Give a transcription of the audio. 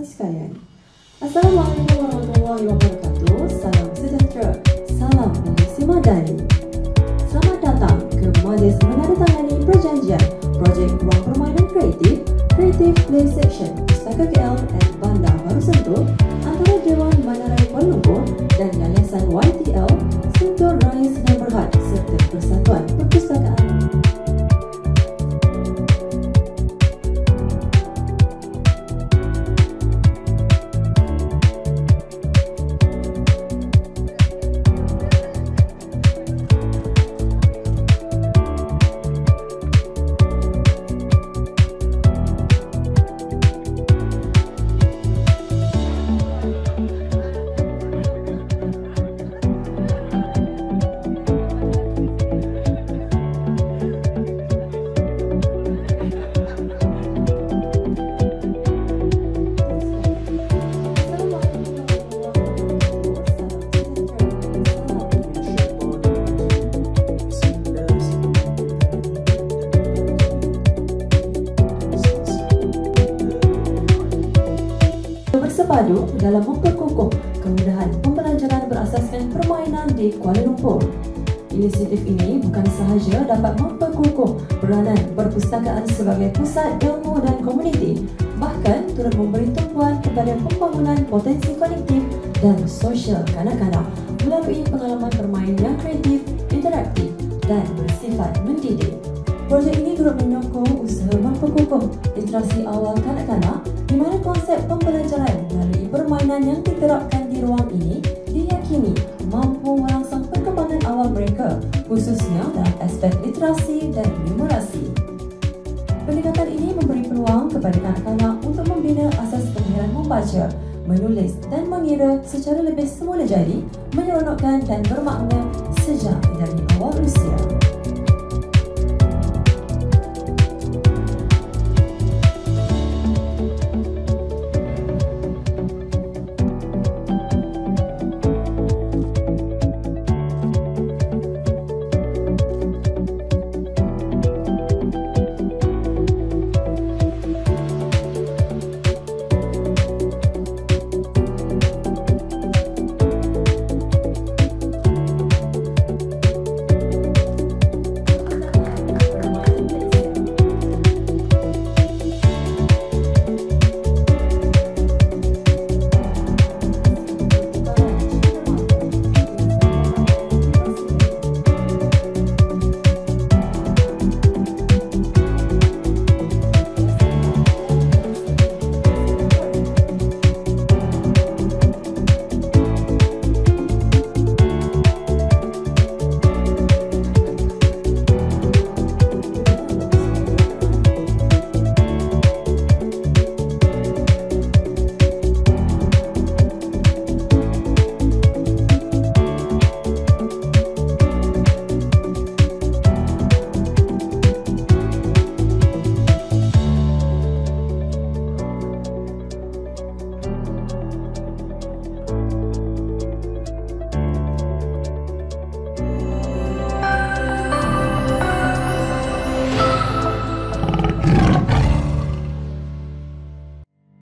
sekalian. Assalamualaikum warahmatullahi wabarakatuh. Salam sejahtera. Salam dari Simadani. Selamat datang ke majlis menandatangani perjanjian projek ruang permainan kreatif Creative Play Section Pustaka KL dan Bandar Baru Sentul antara Dewan Bandaraya Kuala Lumpur dan Yayasan YTL Sentul Raya Senang Berhad serta Persatuan Perpustakaan. Bersepadu dalam memperkukuh kemudahan pembelajaran berasaskan permainan di Kuala Lumpur. Inisiatif ini bukan sahaja dapat memperkukuh peranan perpustakaan sebagai pusat ilmu dan komuniti, bahkan turut memberi tumpuan kepada pembangunan potensi konektif dan sosial kanak-kanak melalui pengalaman bermain yang kreatif, interaktif dan bersifat mendidik. Projek ini turut menyokong usaha memperkukuh literasi awal kanak-kanak di mana konsep pembelajaran melalui permainan yang diterapkan di ruang ini diyakini mampu merangsang perkembangan awal mereka, khususnya dalam aspek literasi dan numerasi. Pendekatan ini memberi peluang kepada kanak-kanak untuk membina asas kemahiran membaca, menulis dan mengira secara lebih semula jadi, menyeronokkan dan bermakna sejak dari awal usia.